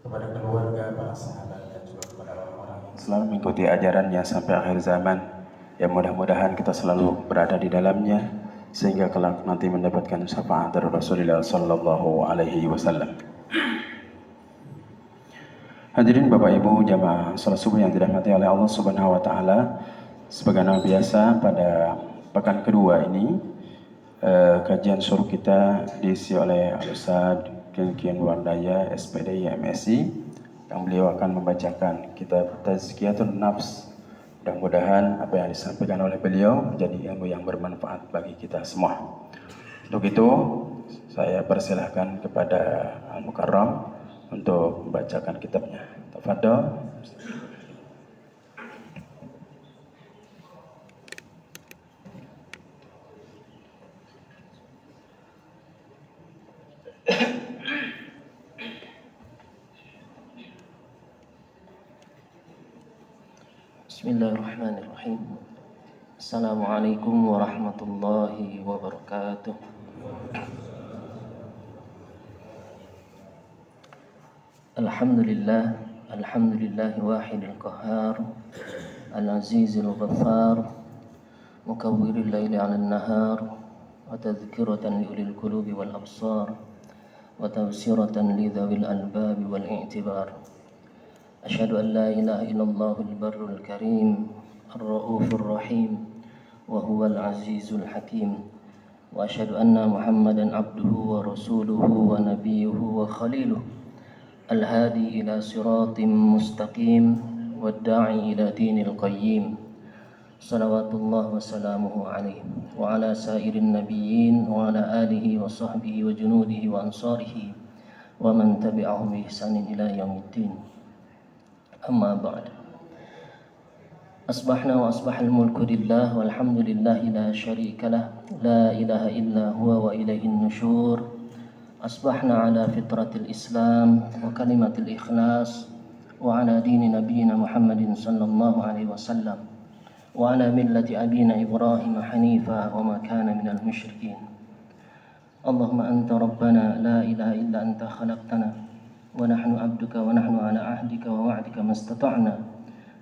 kepada keluarga, para sahabat, dan juga kepada orang-orang yang selalu mengikuti ajarannya sampai akhir zaman. Ya mudah-mudahan kita selalu berada di dalamnya sehingga kelak nanti mendapatkan syafaat dari Rasulullah Sallallahu Alaihi Wasallam. Hadirin Bapak Ibu jamaah salat subuh yang dirahmati oleh Allah Subhanahu Wa Taala, sebagaimana biasa pada pekan kedua ini kajian suruh kita diisi oleh Al-Ustaz Kian Wardaya SPD MSI yang beliau akan membacakan kitab Tazkiyatun Nafs. Mudah-mudahan apa yang disampaikan oleh beliau menjadi ilmu yang bermanfaat bagi kita semua. Untuk itu saya persilahkan kepada Al-Mukarram untuk membacakan kitabnya. Tafadhol. Bismillahirrahmanirrahim. Assalamualaikum warahmatullahi wabarakatuh. Alhamdulillahi wahidil qahhar, al-azizil ghaffar, mukawwiril laili 'alan nahar, wa tadhkiratan li ulil qulubi wal absar, wa tawsiratan li dhawil albabi wal i'tibar. Asyhadu an la ilaha illallahul barrul karim, ar-raufur rahim, wa huwal azizul hakim. Wa asyhadu anna Muhammadan abduhu wa rasuluhu wa nabiyyuhu wa khaliluh, al-hadi ila siratim mustaqim, wad-da'i ila dinil qayyim. Salawatullah wa salamuhu alaihi wa ala sairin nabiyyin wa ala alihi wa sahbihi wa junudihi wa ansarihi wa man tabi'ahum bi ihsanin ila yaumiddin. Amma ba'd. Asbahna wa asbahal mulku lillah walhamdulillahi la syarika lah, la ilaha illa huwa wa ilaihin nusyur. Asbahna ala fitratil islam wa kalimatil ikhlas wa ala dini nabiyina Muhammadin sallallahu alaihi wasallam wa ala millati abina Ibrahim hanifa wa ma kana minal musyrikin. Allahumma anta rabbana la ilaha illa anta khalaqtana wa nahnu abduka wa nahnu ala ahdika wa wa'dika mastata'na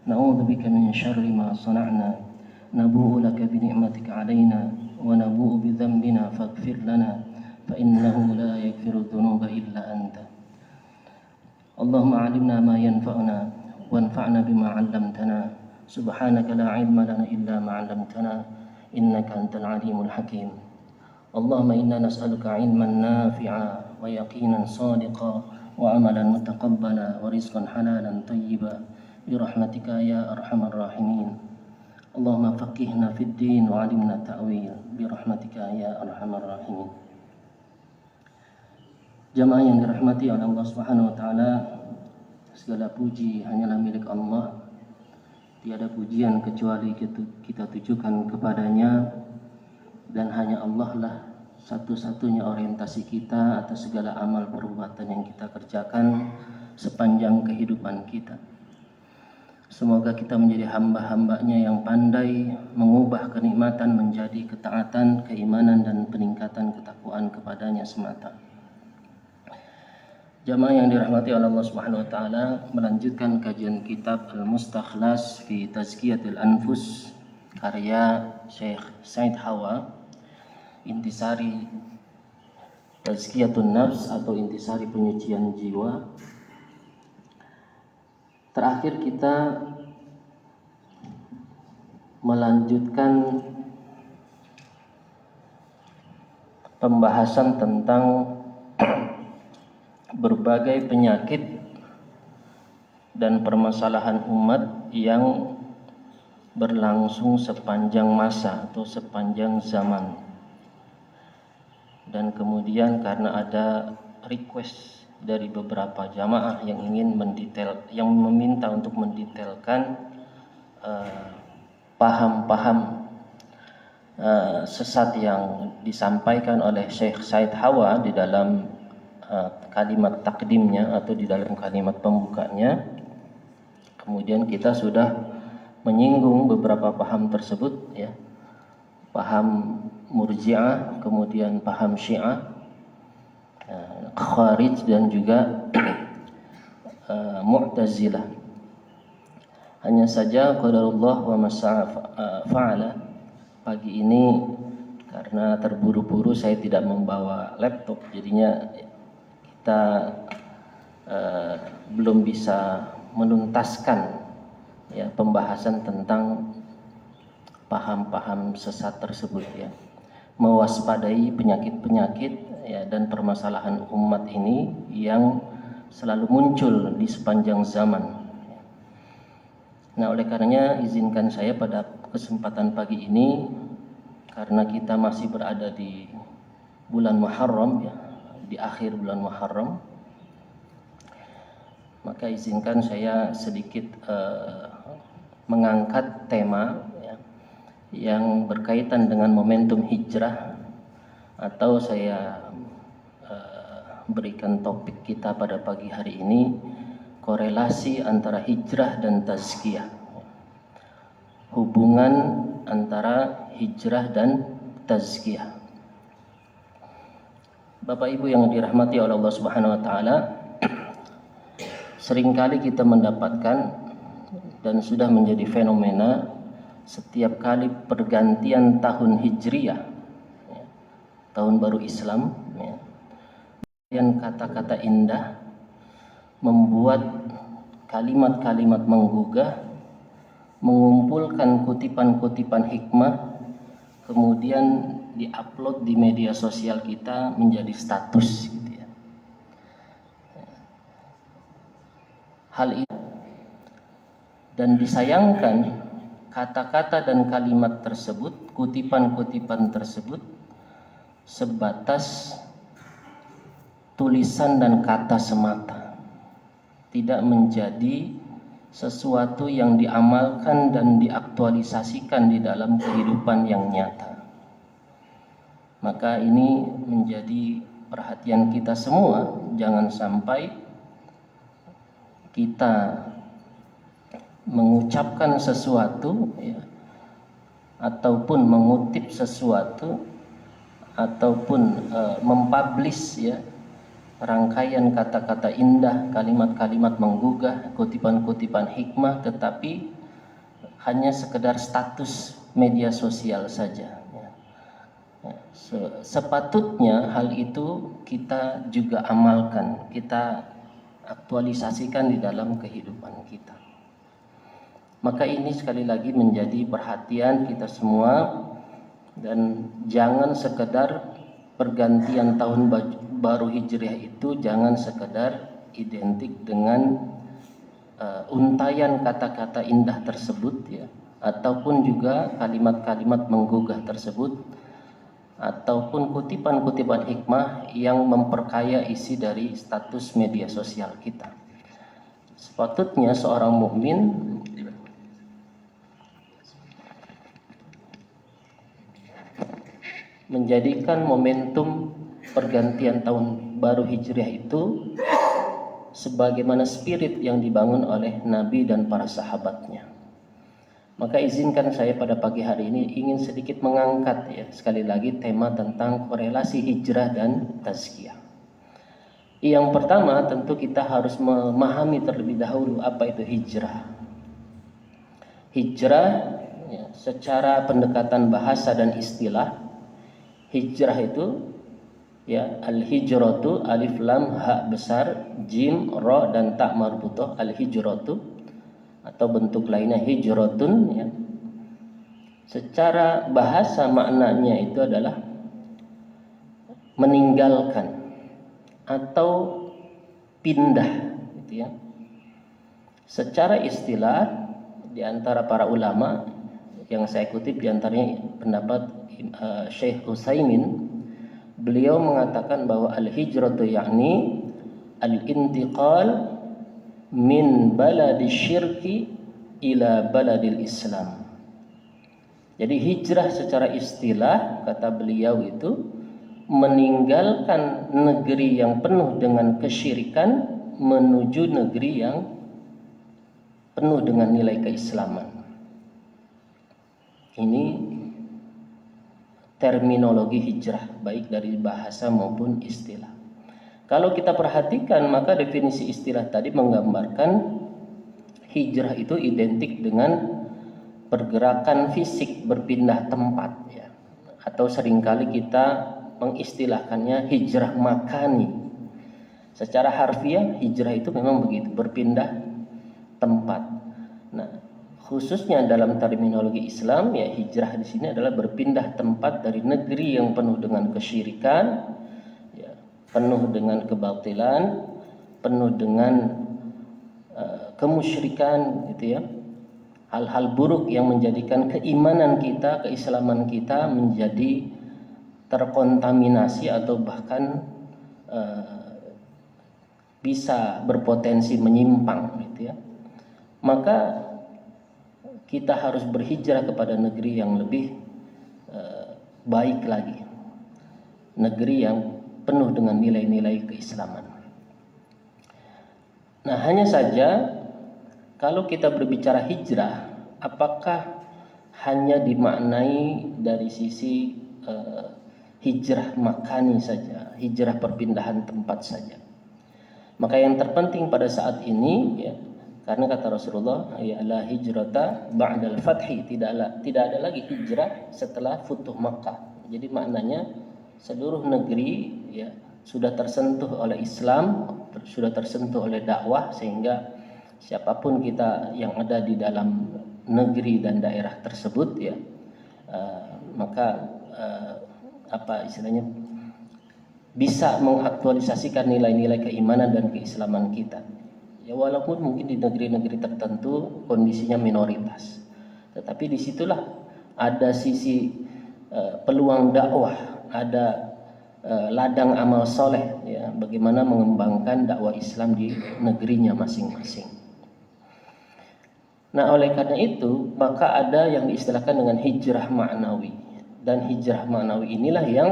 na'udzu bika min syarri ma sana'na nabu'u laka bi ni'matika 'alaina wa nabu'u bi dhanbina faghfir lana fa innahu la yaghfiru dhunuba illa anta. Allahumma 'allimna ma yanfa'una wanfa'na bima 'allamtana subhanaka la 'ilma lana illa ma 'allamtana innaka antal 'alimul hakim. Allahumma inna nas'aluka 'ilman nafi'a wa yaqinan sadiqan wa amalan mutaqabbala wa rizqan halalan tayyiba bi rahmatika ya arhamar rahimin. Allahumma faqihna fid din wa 'allimna ta'wil bi rahmatika ya arhamar rahimin. Jamaah yang dirahmati oleh Allah Subhanahu wa taala, segala puji hanyalah milik Allah. Tiada pujian kecuali kita tujukan kepadanya, dan hanya Allah lah satu-satunya orientasi kita atas segala amal perbuatan yang kita kerjakan sepanjang kehidupan kita. Semoga kita menjadi hamba-hambanya yang pandai mengubah kenikmatan menjadi ketaatan, keimanan, dan peningkatan ketakwaan kepadanya semata. Jamaah yang dirahmati oleh Allah Subhanahu wa taala, melanjutkan kajian kitab Al-Mustakhlas fi Tazkiyatil Anfus karya Syekh Said Hawa, intisari Tazkiyatun Nafs atau intisari penyucian jiwa. Terakhir kita melanjutkan pembahasan tentang berbagai penyakit dan permasalahan umat yang berlangsung sepanjang masa atau sepanjang zaman. Dan kemudian karena ada request dari beberapa jamaah yang ingin yang meminta untuk mendetailkan paham-paham sesat yang disampaikan oleh Syekh Said Hawa di dalam kalimat takdimnya atau di dalam kalimat pembukanya. Kemudian kita sudah menyinggung beberapa paham tersebut, ya. Paham Murji'ah, kemudian paham Syiah, Khawarij, dan juga Mu'tazilah. Hanya saja qadarullah wa masya'a fa'ala. Pagi ini karena terburu-buru saya tidak membawa laptop, jadinya kita belum bisa menuntaskan ya pembahasan tentang paham-paham sesat tersebut ya. Mewaspadai penyakit-penyakit ya dan permasalahan umat ini yang selalu muncul di sepanjang zaman. Nah, oleh karenanya izinkan saya pada kesempatan pagi ini, karena kita masih berada di bulan Muharram ya, di akhir bulan Muharram, maka izinkan saya sedikit mengangkat tema ya, yang berkaitan dengan momentum hijrah, atau saya berikan topik kita pada pagi hari ini, korelasi antara hijrah dan tazkiyah. Hubungan antara hijrah dan tazkiyah. Bapak Ibu yang dirahmati oleh Allah Subhanahu wa taala, seringkali kita mendapatkan dan sudah menjadi fenomena setiap kali pergantian tahun Hijriah, ya, tahun baru Islam, ya, dan kata-kata indah membuat kalimat-kalimat menggugah, mengumpulkan kutipan-kutipan hikmah, kemudian diupload di media sosial kita menjadi status gitu ya. Hal ini, dan disayangkan kata-kata dan kalimat tersebut, kutipan-kutipan tersebut sebatas tulisan dan kata semata, tidak menjadi sesuatu yang diamalkan dan diaktualisasikan di dalam kehidupan yang nyata. Maka ini menjadi perhatian kita semua, jangan sampai kita mengucapkan sesuatu ya, ataupun mengutip sesuatu, ataupun mempublish ya rangkaian kata-kata indah, kalimat-kalimat menggugah, kutipan-kutipan hikmah, tetapi hanya sekedar status media sosial saja. Sepatutnya hal itu kita juga amalkan, kita aktualisasikan di dalam kehidupan kita. Maka ini sekali lagi menjadi perhatian kita semua, dan jangan sekedar pergantian tahun baru Hijriah itu jangan sekedar identik dengan untayan kata-kata indah tersebut ya, ataupun juga kalimat-kalimat menggugah tersebut, ataupun kutipan-kutipan hikmah yang memperkaya isi dari status media sosial kita. Sepatutnya seorang mukmin menjadikan momentum pergantian tahun baru Hijriah itu sebagaimana spirit yang dibangun oleh Nabi dan para sahabatnya. Maka izinkan saya pada pagi hari ini ingin sedikit mengangkat ya, sekali lagi tema tentang korelasi hijrah dan tazkiyah. Yang pertama tentu kita harus memahami terlebih dahulu apa itu hijrah. Hijrah ya, secara pendekatan bahasa dan istilah, hijrah itu ya, al-hijratu alif lam ha besar jim ra dan ta marbutah, al-hijratu, atau bentuk lainnya hijratun ya. Secara bahasa maknanya itu adalah meninggalkan atau pindah gitu ya. Secara istilah di antara para ulama yang saya kutip di antaranya pendapat Syekh Utsaimin, beliau mengatakan bahwa al-hijratu yakni al-intiqal min baladi syirki ila baladil Islam. Jadi hijrah secara istilah kata beliau itu meninggalkan negeri yang penuh dengan kesyirikan menuju negeri yang penuh dengan nilai keislaman. Ini terminologi hijrah baik dari bahasa maupun istilah. Kalau kita perhatikan maka definisi istilah tadi menggambarkan hijrah itu identik dengan pergerakan fisik, berpindah tempat ya. Atau seringkali kita mengistilahkannya hijrah makani. Secara harfiah hijrah itu memang begitu, berpindah tempat. Nah, khususnya dalam terminologi Islam ya, hijrah di sini adalah berpindah tempat dari negeri yang penuh dengan kesyirikan ya, penuh dengan kebatilan, penuh dengan kemusyrikan gitu ya. Hal-hal buruk yang menjadikan keimanan kita, keislaman kita menjadi terkontaminasi atau bahkan bisa berpotensi menyimpang gitu ya. Maka kita harus berhijrah kepada negeri yang lebih baik lagi, negeri yang penuh dengan nilai-nilai keislaman. Nah, hanya saja kalau kita berbicara hijrah, apakah hanya dimaknai dari sisi hijrah makani saja, hijrah perpindahan tempat saja? Maka yang terpenting pada saat ini ya, karena kata Rasulullah, ya la hijrata ba'dal fathi, tidak ada lagi hijrah setelah futuh Makkah. Jadi maknanya seluruh negeri ya sudah tersentuh oleh Islam, sudah tersentuh oleh dakwah, sehingga siapapun kita yang ada di dalam negeri dan daerah tersebut ya, maka apa istilahnya, bisa mengaktualisasikan nilai-nilai keimanan dan keislaman kita. Ya, walaupun mungkin di negeri-negeri tertentu kondisinya minoritas, tetapi disitulah ada sisi peluang dakwah, ada ladang amal soleh ya, bagaimana mengembangkan dakwah Islam di negerinya masing-masing. Nah, oleh karena itu maka ada yang diistilahkan dengan hijrah ma'nawi, dan hijrah ma'nawi inilah yang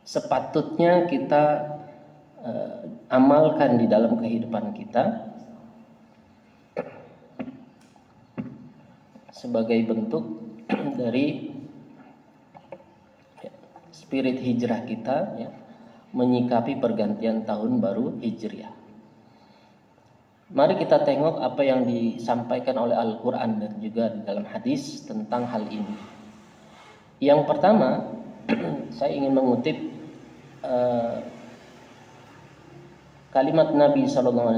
sepatutnya kita amalkan di dalam kehidupan kita sebagai bentuk dari spirit hijrah kita ya, menyikapi pergantian tahun baru Hijriah. Mari kita tengok apa yang disampaikan oleh Al-Quran dan juga di dalam hadis tentang hal ini. Yang pertama, saya ingin mengutip kalimat Nabi SAW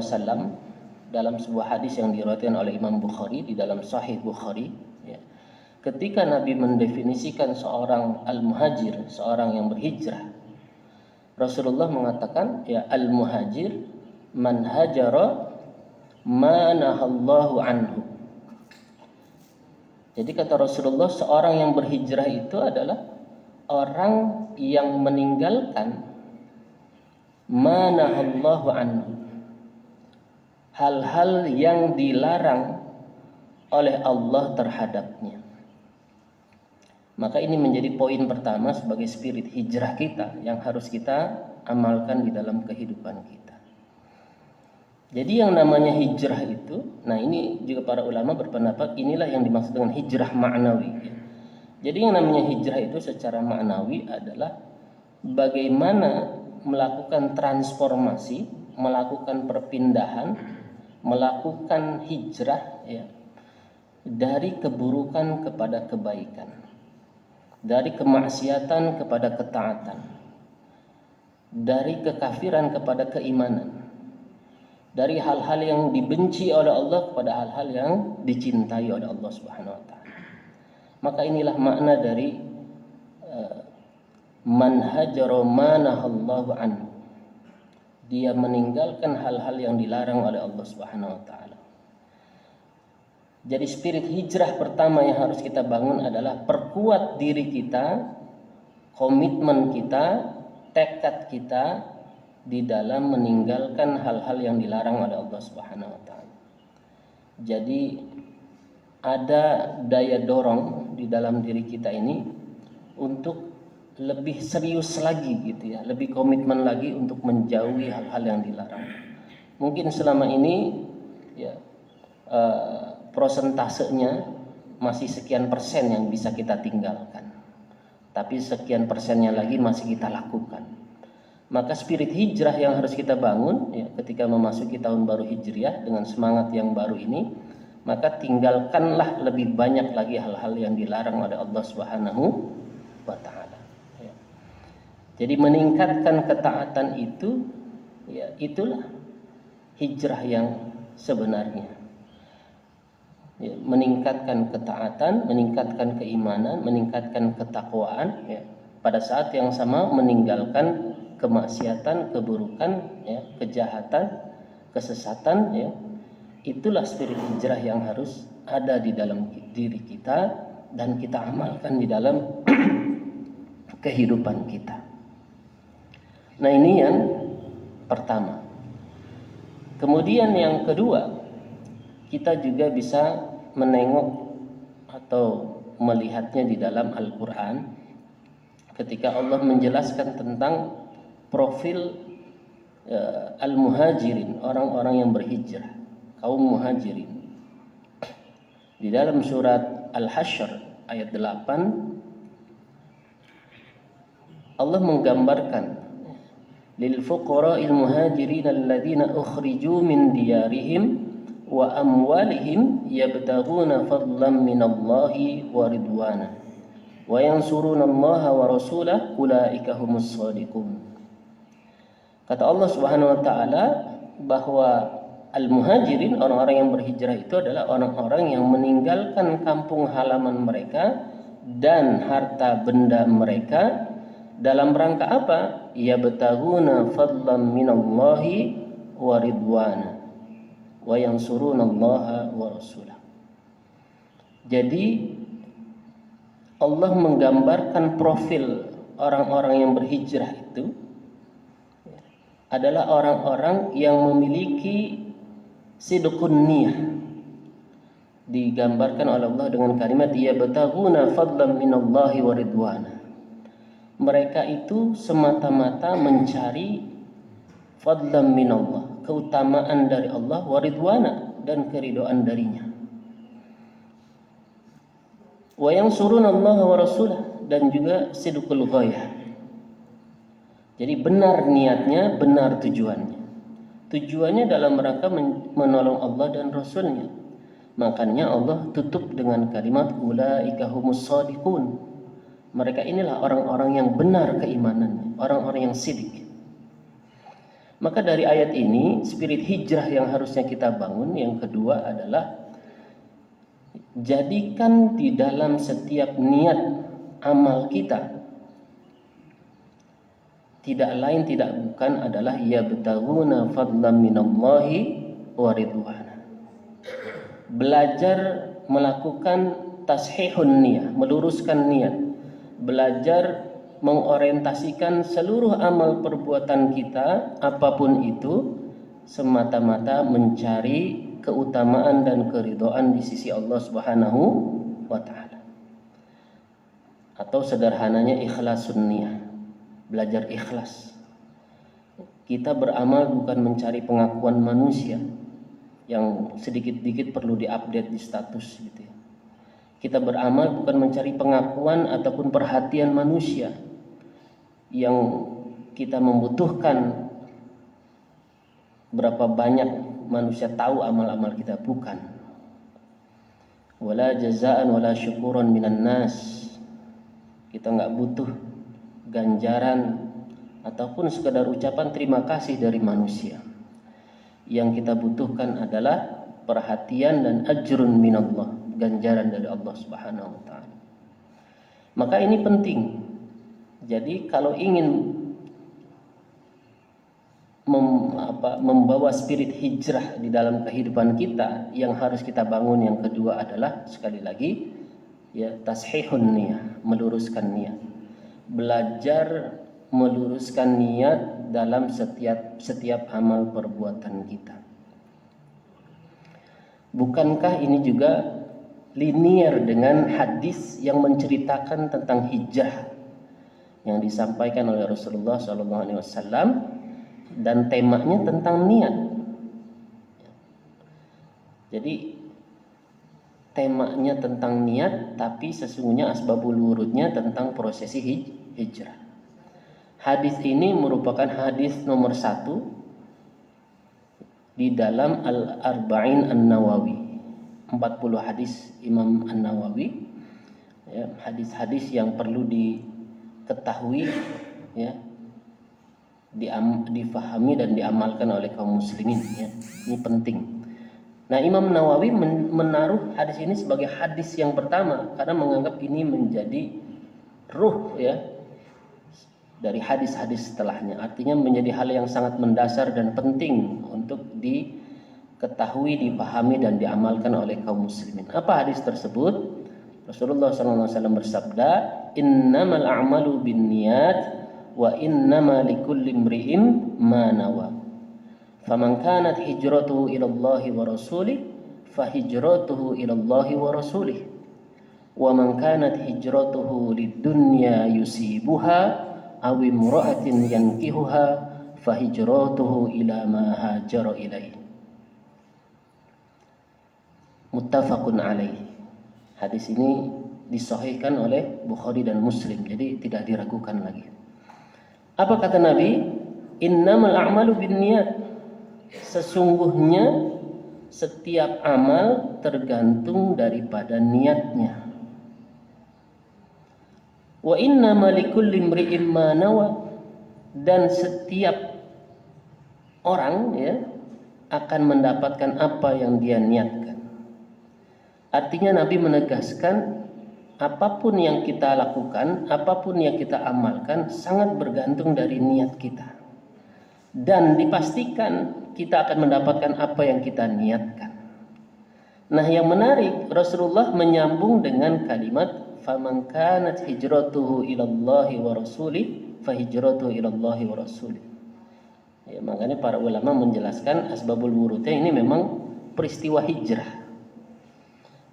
dalam sebuah hadis yang diriwayatkan oleh Imam Bukhari di dalam Sahih Bukhari ya. Ketika Nabi mendefinisikan seorang al-muhajir, seorang yang berhijrah, Rasulullah mengatakan ya, al-muhajir man hajara ma nahallahu anhu. Jadi kata Rasulullah, seorang yang berhijrah itu adalah orang yang meninggalkan ma nahallahu anhu, hal-hal yang dilarang oleh Allah terhadapnya. Maka ini menjadi poin pertama sebagai spirit hijrah kita yang harus kita amalkan di dalam kehidupan kita. Jadi yang namanya hijrah itu, nah ini juga para ulama berpendapat inilah yang dimaksud dengan hijrah ma'nawi. Jadi yang namanya hijrah itu secara ma'nawi adalah bagaimana melakukan transformasi, melakukan perpindahan, melakukan hijrah ya, dari keburukan kepada kebaikan, dari kemaksiatan kepada ketaatan, dari kekafiran kepada keimanan, dari hal-hal yang dibenci oleh Allah kepada hal-hal yang dicintai oleh Allah Subhanahu wa taala. Maka inilah makna dari man hajara ma nahallahu anhu. Dia meninggalkan hal-hal yang dilarang oleh Allah Subhanahu wa taala. Jadi spirit hijrah pertama yang harus kita bangun adalah perkuat diri kita, komitmen kita, tekad kita di dalam meninggalkan hal-hal yang dilarang oleh Allah Subhanahu wa taala. Jadi ada daya dorong di dalam diri kita ini untuk lebih serius lagi gitu ya, lebih komitmen lagi untuk menjauhi hal-hal yang dilarang. Mungkin selama ini ya prosentasenya masih sekian persen yang bisa kita tinggalkan, tapi sekian persennya lagi masih kita lakukan. Maka spirit hijrah yang harus kita bangun ya, ketika memasuki tahun baru Hijriah dengan semangat yang baru ini, maka tinggalkanlah lebih banyak lagi hal-hal yang dilarang oleh Allah Subhanahu wa taala. Ya. Jadi meningkatkan ketaatan itu ya itulah hijrah yang sebenarnya. Ya, meningkatkan ketaatan, meningkatkan keimanan, meningkatkan ketakwaan ya. Pada saat yang sama meninggalkan kemaksiatan, keburukan, ya, kejahatan, kesesatan, ya. Itulah spirit hijrah yang harus ada di dalam diri kita dan kita amalkan di dalam kehidupan kita. Nah, ini yang pertama. Kemudian yang kedua, kita juga bisa menengok atau melihatnya di dalam Al-Quran ketika Allah menjelaskan tentang profil al-muhajirin, orang-orang yang berhijrah, kaum muhajirin. Di dalam surat Al-Hasyr ayat 8 Allah menggambarkan lil fuqara'il muhajirin alladziina ukhriju min diyarihim wa amwalihim yabtaghuna fadlan minallahi wa ridwana wa yansuruna Allaha wa rasulahu ulaika humus shadiqun. Kata Allah Subhanahu wa taala bahwa al-muhajirin, orang-orang yang berhijrah itu adalah orang-orang yang meninggalkan kampung halaman mereka dan harta benda mereka dalam rangka apa? Yabtaghuna fadlan minallahi wa ridwana wa yansuruna Allaha wa rasulahu. Jadi Allah menggambarkan profil orang-orang yang berhijrah itu adalah orang-orang yang memiliki sidqun niyah. Digambarkan oleh Allah dengan kalimat yabtaghuna fadlan minallahi wa ridwana. Mereka itu semata-mata mencari fadlan minallah, keutamaan dari Allah, wa ridwana, dan keridhaan darinya. Wa yansuruna Allah wa rasulah, dan juga sidqul ghayah. Jadi benar niatnya, benar tujuannya. Tujuannya dalam rangka menolong Allah dan Rasulnya. Makanya Allah tutup dengan kalimat ulaika humus shadiqun. Mereka inilah orang-orang yang benar keimanannya, orang-orang yang sidik. Maka dari ayat ini, spirit hijrah yang harusnya kita bangun yang kedua adalah jadikan di dalam setiap niat amal kita tidak lain tidak bukan adalah yabtaghuna fadlan minallahi wa ridwana. Belajar melakukan tashihun niyah, meluruskan niat. Belajar mengorientasikan seluruh amal perbuatan kita apapun itu semata-mata mencari keutamaan dan keridhaan di sisi Allah Subhanahu wa taala. Atau sederhananya ikhlasun niyah. Belajar ikhlas. Kita beramal bukan mencari pengakuan manusia yang sedikit-sedikit perlu diupdate di status gitu ya. Kita beramal bukan mencari pengakuan ataupun perhatian manusia yang kita membutuhkan berapa banyak manusia tahu amal-amal kita, bukan. Wala jazaan wala syukuran minan nas. Kita nggak butuh ganjaran ataupun sekedar ucapan terima kasih dari manusia. Yang kita butuhkan adalah perhatian dan ajrun minallah, ganjaran dari Allah Subhanahu wa taala. Maka ini penting. Jadi kalau ingin membawa spirit hijrah di dalam kehidupan kita, yang harus kita bangun yang kedua adalah sekali lagi ya tashihun niyah, meluruskan niat. Belajar meluruskan niat dalam setiap amal perbuatan kita. Bukankah ini juga linier dengan hadis yang menceritakan tentang hijrah yang disampaikan oleh Rasulullah SAW dan temanya tentang niat. Jadi temanya tentang niat, tapi sesungguhnya asbabul wurudnya tentang prosesi hijrah. Hadis ini merupakan hadis nomor 1 di dalam Al-Arba'in An-Nawawi. 40 hadis Imam An-Nawawi, ya, hadis-hadis yang perlu diketahui, ya, difahami dan diamalkan oleh kaum muslimin, ya. Ini penting. Nah, Imam Nawawi menaruh hadis ini sebagai hadis yang pertama karena menganggap ini menjadi ruh, ya, dari hadis-hadis setelahnya. Artinya menjadi hal yang sangat mendasar dan penting untuk diketahui, dipahami dan diamalkan oleh kaum muslimin. Apa hadis tersebut? Rasulullah SAW bersabda, "Innamal a'malu binniyat wa innama likulli imri'in ma nawa. Faman kanat hijratuhu ila Allah wa rasulih, fa hijratuhu ila Allah wa rasulih. Wa man kanat hijratuhu lid-dunya yusibuha aw imra'atin yankihuha, fa hijratuhu ila ma hajara ilaihi." Muttafaqun alaih. Hadis ini disahihkan oleh Bukhari dan Muslim, jadi tidak diragukan lagi. Apa kata Nabi? Innamal a'malu binniyat. Sesungguhnya setiap amal tergantung daripada niatnya. Wa innama likulli imri'in ma nawa. Dan setiap orang, ya, akan mendapatkan apa yang dia niatkan. Artinya Nabi menegaskan apapun yang kita lakukan, apapun yang kita amalkan sangat bergantung dari niat kita. Dan dipastikan kita akan mendapatkan apa yang kita niatkan. Nah, yang menarik, Rasulullah menyambung dengan kalimat faman kanat hijratuhu ilallahi wa rasulih fa hijratuhu ilallahi wa rasulih. Ya, makanya para ulama menjelaskan asbabul wurudnya ini memang peristiwa hijrah.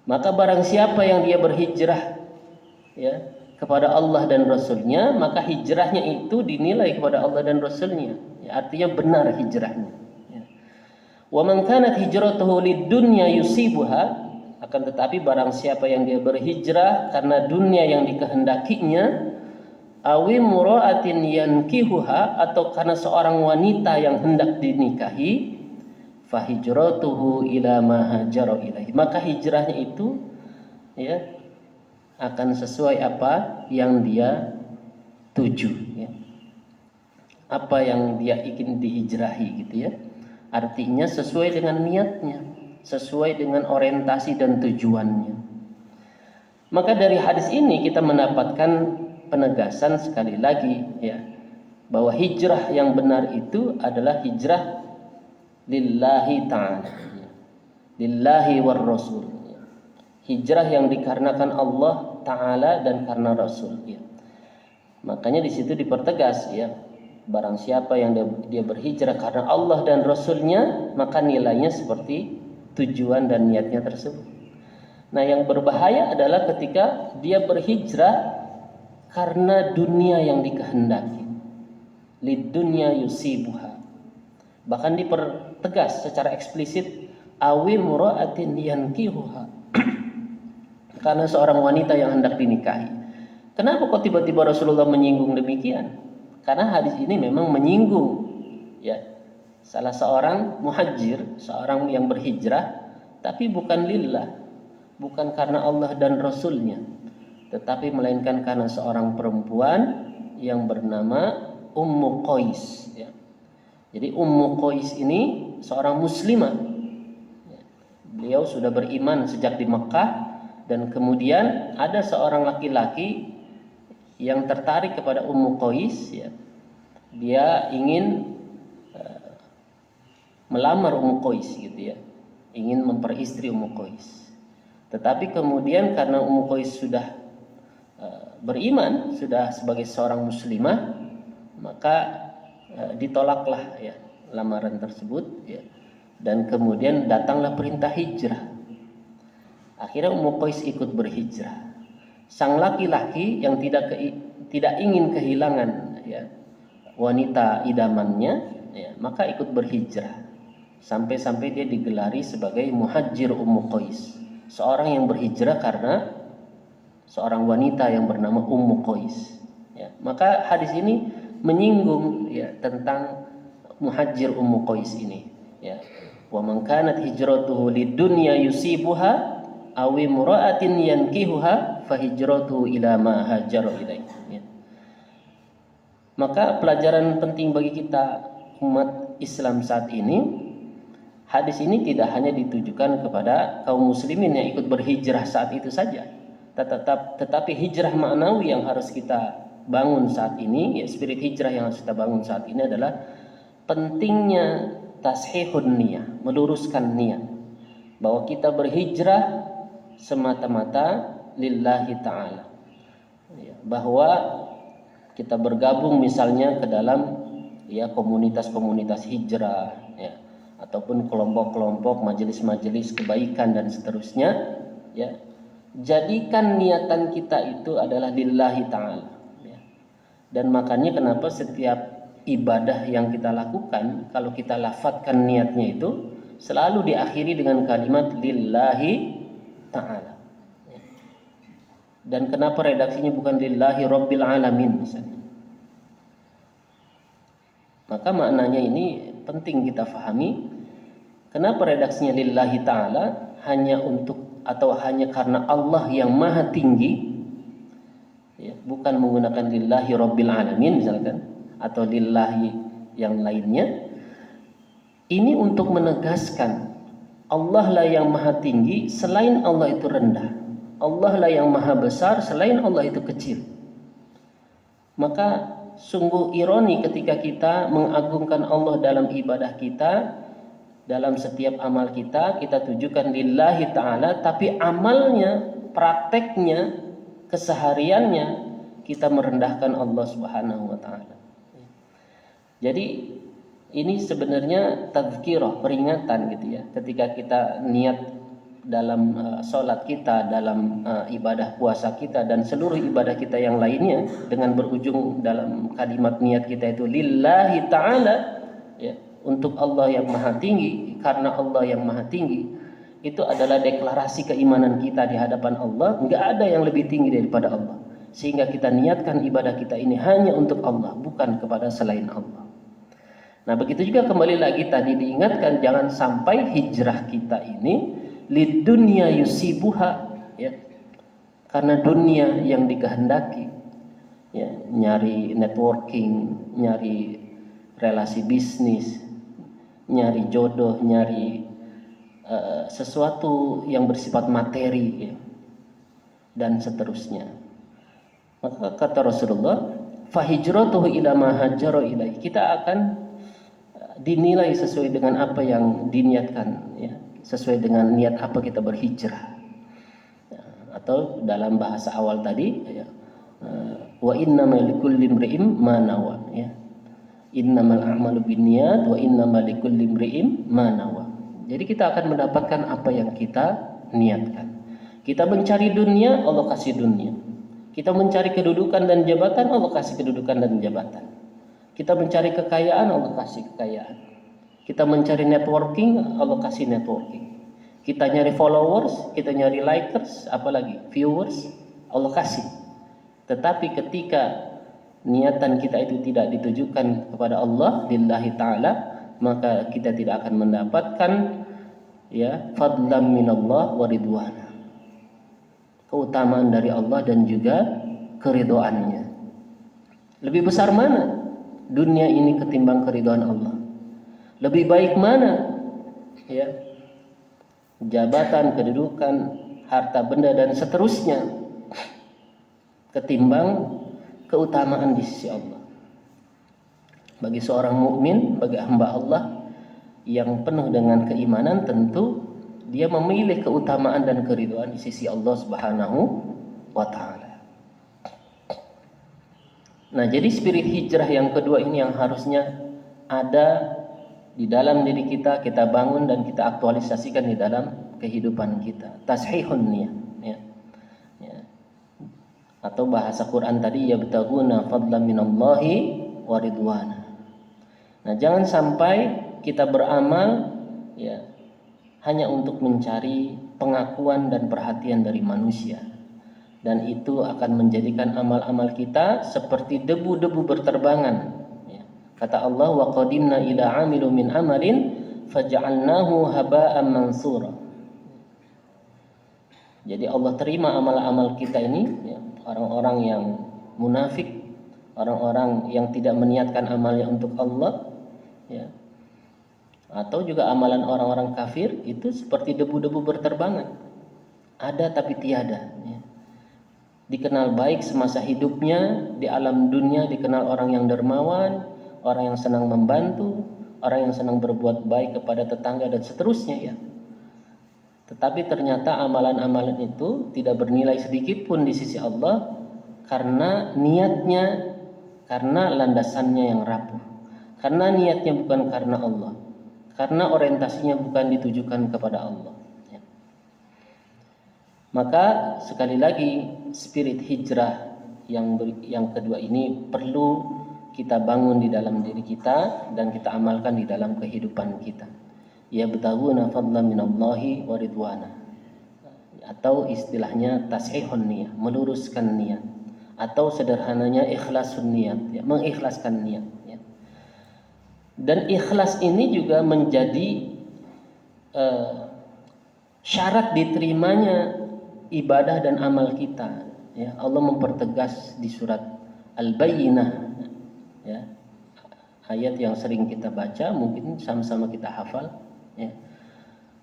Maka barang siapa yang dia berhijrah, ya, kepada Allah dan Rasulnya, maka hijrahnya itu dinilai kepada Allah dan Rasulnya, ya, artinya benar hijrahnya, ya. Wa man kanat hijratuhu lid-dunya yusibuha, akan tetapi barang siapa yang dia berhijrah karena dunia yang dikehendakinya, awi mura'atin yankihuha, atau karena seorang wanita yang hendak dinikahi, fa hijratuhu ila ma hajara ilaihi, maka hijrahnya itu, ya, akan sesuai apa yang dia tuju, ya. Apa yang dia ingin dihijrahi, gitu, ya. Artinya sesuai dengan niatnya, sesuai dengan orientasi dan tujuannya. Maka dari hadis ini kita mendapatkan penegasan sekali lagi, ya, bahwa hijrah yang benar itu adalah hijrah lillahi ta'ala, lillahi war rasul. Hijrah yang dikarenakan Allah Ta'ala dan karena Rasul, ya. Makanya di situ dipertegas, ya, barang siapa yang dia berhijrah karena Allah dan Rasulnya, maka nilainya seperti tujuan dan niatnya tersebut. Nah, yang berbahaya adalah ketika dia berhijrah karena dunia yang dikehendaki, lid dunya yusibuha. Bahkan dipertegas secara eksplisit, awi mura'atin yankihuha, karena seorang wanita yang hendak dinikahi. Kenapa kok tiba-tiba Rasulullah menyinggung demikian? Karena hadis ini memang menyinggung, ya, salah seorang muhajir, seorang yang berhijrah, tapi bukan lillah, bukan karena Allah dan Rasulnya, tetapi melainkan karena seorang perempuan yang bernama Ummu Qais, ya. Jadi Ummu Qais ini seorang muslimah. Beliau sudah beriman sejak di Mekah, dan kemudian ada seorang laki-laki yang tertarik kepada Ummu Qais, ya. Dia ingin melamar Ummu Qais, gitu, ya. Ingin memperistri Ummu Qais. Tetapi kemudian karena Ummu Qais sudah beriman, sudah sebagai seorang muslimah, maka ditolaklah, ya, lamaran tersebut, ya. Dan kemudian datanglah perintah hijrah. Akhirnya Ummu Qais ikut berhijrah. Sang laki-laki yang tidak ingin kehilangan, ya, wanita idamannya, ya, maka ikut berhijrah. Sampai-sampai dia digelari sebagai muhajir Ummu Qais, seorang yang berhijrah karena seorang wanita yang bernama Ummu Qais, ya. Maka hadis ini menyinggung ya tentang muhajir Ummu Qais ini ya. Wa man kanat hijratuhu lidunya yusibuha aw imra'atin yankihuha fa hijratuhu ila ma hajara ilaihi ya. Maka pelajaran penting bagi kita umat Islam saat ini, hadis ini tidak hanya ditujukan kepada kaum muslimin yang ikut berhijrah saat itu saja, tetapi hijrah maknawi yang harus kita bangun saat ini, ya, spirit hijrah yang harus kita bangun saat ini adalah pentingnya tashihun niyah, meluruskan niat bahwa kita berhijrah semata-mata lillahi ta'ala ya, bahwa kita bergabung misalnya ke dalam ya komunitas-komunitas hijrah ya, ataupun kelompok-kelompok majelis-majelis kebaikan dan seterusnya ya, jadikan niatan kita itu adalah lillahi ta'ala ya. Dan makanya kenapa setiap ibadah yang kita lakukan, kalau kita lafadzkan niatnya itu selalu diakhiri dengan kalimat lillahi ta'ala ya. Dan kenapa redaksinya bukan lillahi rabbil alamin misalnya. Maka maknanya ini penting kita fahami. Kenapa redaksinya lillahi ta'ala, hanya untuk atau hanya karena Allah yang maha tinggi ya, bukan menggunakan lillahi rabbil alamin misalkan atau lillahi yang lainnya. Ini untuk menegaskan Allah lah yang maha tinggi, selain Allah itu rendah. Allah lah yang maha besar, selain Allah itu kecil. Maka sungguh ironi ketika kita mengagungkan Allah dalam ibadah kita, dalam setiap amal kita tujukan lillahi ta'ala, tapi amalnya, prakteknya, kesehariannya kita merendahkan Allah subhanahu wa ta'ala. Jadi ini sebenarnya tazkirah, peringatan gitu ya. Ketika kita niat dalam sholat kita, dalam ibadah puasa kita dan seluruh ibadah kita yang lainnya dengan berujung dalam kalimat niat kita itu lillahi ta'ala ya, untuk Allah yang maha tinggi, karena Allah yang maha tinggi, itu adalah deklarasi keimanan kita di hadapan Allah. Enggak ada yang lebih tinggi daripada Allah, sehingga kita niatkan ibadah kita ini hanya untuk Allah, bukan kepada selain Allah. Nah begitu juga kembali lagi tadi diingatkan, jangan sampai hijrah kita ini lidunya yusibuha ya, karena dunia yang dikehendaki ya, nyari networking, nyari relasi bisnis, nyari jodoh, nyari sesuatu yang bersifat materi ya, dan seterusnya. Maka kata Rasulullah, fahijratuhu ila ma hajara ilaihi, kita akan dinilai sesuai dengan apa yang diniatkan ya, sesuai dengan niat apa kita berhijrah ya, atau dalam bahasa awal tadi ya, wa innamal likulli imri'in ma nawa ya, innamal a'malu binniyat wa innamal likulli imri'in ma nawa. Jadi kita akan mendapatkan apa yang kita niatkan. Kita mencari dunia, Allah kasih dunia. Kita mencari kedudukan dan jabatan, Allah kasih kedudukan dan jabatan. Kita mencari kekayaan, Allah kasih kekayaan. Kita mencari networking, Allah kasih networking. Kita nyari followers, kita nyari likers, apalagi viewers, Allah kasih. Tetapi ketika niatan kita itu tidak ditujukan kepada Allah lillahi ta'ala, maka kita tidak akan mendapatkan ya fadlan minallah wa ridwana, keutamaan dari Allah dan juga keridhoannya. Lebih besar mana dunia ini ketimbang keridhaan Allah? Lebih baik mana ya jabatan, kedudukan, harta benda dan seterusnya ketimbang keutamaan di sisi Allah? Bagi seorang mukmin, bagi hamba Allah yang penuh dengan keimanan, tentu dia memilih keutamaan dan keridhaan di sisi Allah Subhanahu wa taala. Nah, jadi spirit hijrah yang kedua ini yang harusnya ada di dalam diri kita, kita bangun dan kita aktualisasikan di dalam kehidupan kita. Tashihun niyah ya. Ya. Atau bahasa Quran tadi, yabtaguna fadlan minallahi wa ridwana. Nah, jangan sampai kita beramal ya hanya untuk mencari pengakuan dan perhatian dari manusia. dan itu akan menjadikan amal-amal kita seperti debu-debu berterbangan. Ya. Kata Allah, wa qadimna ila amilu min amalin faja'alnahu haba'an mansura. Jadi Allah terima amal-amal kita ini, ya, orang-orang yang munafik, orang-orang yang tidak meniatkan amalnya untuk Allah, ya, atau juga amalan orang-orang kafir itu seperti debu-debu berterbangan, ada tapi tiada. Ya. Dikenal baik semasa hidupnya, di alam dunia dikenal orang yang dermawan, orang yang senang membantu, orang yang senang berbuat baik kepada tetangga dan seterusnya, ya. Tetapi ternyata amalan-amalan itu tidak bernilai sedikit pun di sisi Allah karena niatnya, karena landasannya yang rapuh. Karena niatnya bukan karena Allah, karena orientasinya bukan ditujukan kepada Allah. Ya. Maka sekali lagi spirit hijrah yang kedua ini perlu kita bangun di dalam diri kita dan kita amalkan di dalam kehidupan kita. Yabtaguna fadlan minallahi wa ridwana, atau istilahnya tashihun niyah, meluruskan niat, atau sederhananya ikhlasun niat, ya, mengikhlaskan niat, ya. Dan ikhlas ini juga menjadi syarat diterimanya ibadah dan amal kita, ya. Allah mempertegas di surat Al-Bayyinah, ya, ayat yang sering kita baca, mungkin sama-sama kita hafal. Ya.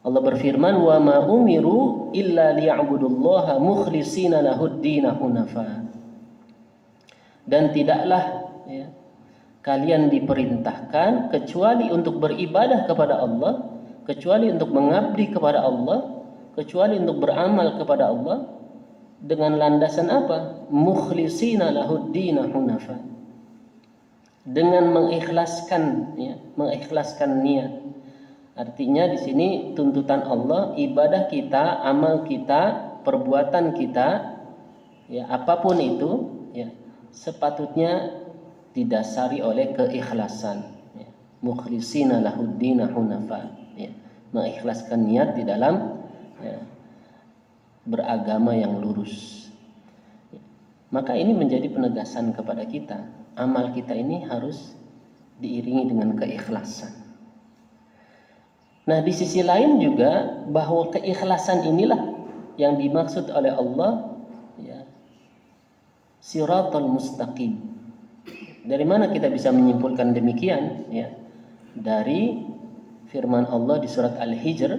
Allah berfirman, wa ma umiru illa liya'budullaha mukhlishina lahud-dina hunafa. Dan tidaklah, ya, kalian diperintahkan kecuali untuk beribadah kepada Allah, kecuali untuk mengabdi kepada Allah, kecuali untuk beramal kepada Allah dengan landasan apa? Mukhlishina lahud-dina hunafa. Dengan mengikhlaskan, ya, mengikhlaskan niat. Artinya di sini tuntutan Allah, ibadah kita, amal kita, perbuatan kita, ya, apapun itu, ya, sepatutnya didasari oleh keikhlasan. Ya. Mukhlishina lahuddina hunafa. Ya. Mengikhlaskan niat di dalam, ya, beragama yang lurus. Ya. Maka ini menjadi penegasan kepada kita. Amal kita ini harus diiringi dengan keikhlasan. Nah, di sisi lain juga bahwa keikhlasan inilah yang dimaksud oleh Allah, ya, siratal mustaqim. Dari mana kita bisa menyimpulkan demikian? Ya, dari firman Allah di surat Al-Hijr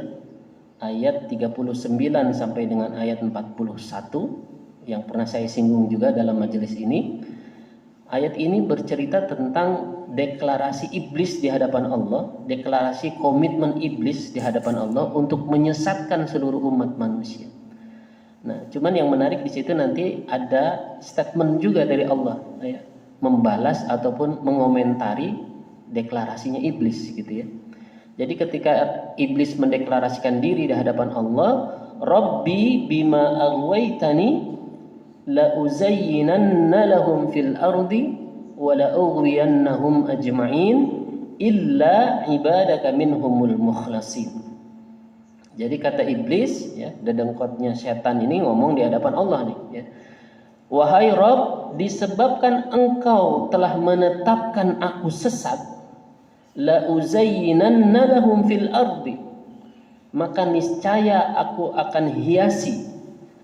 ayat 39 sampai dengan ayat 41 yang pernah saya singgung juga dalam majelis ini. Ayat ini bercerita tentang deklarasi iblis di hadapan Allah, deklarasi komitmen iblis di hadapan Allah untuk menyesatkan seluruh umat manusia. Nah, cuman yang menarik di situ nanti ada statement juga dari Allah, ya, membalas ataupun mengomentari deklarasinya iblis, gitu, ya. Jadi ketika iblis mendeklarasikan diri di hadapan Allah, Rabbi bima aghwaytani la uzayyinanna lahum fil ardi wa la ughwiyannahum ajma'in illa ibadaka minhumul mukhlasin. Jadi kata iblis, ya, dedengkotnya setan ini ngomong di hadapan Allah nih, ya. Wahai Rabb, disebabkan engkau telah menetapkan aku sesat, la uzayyinanna lahum fil ardi, maka niscaya aku akan hiasi,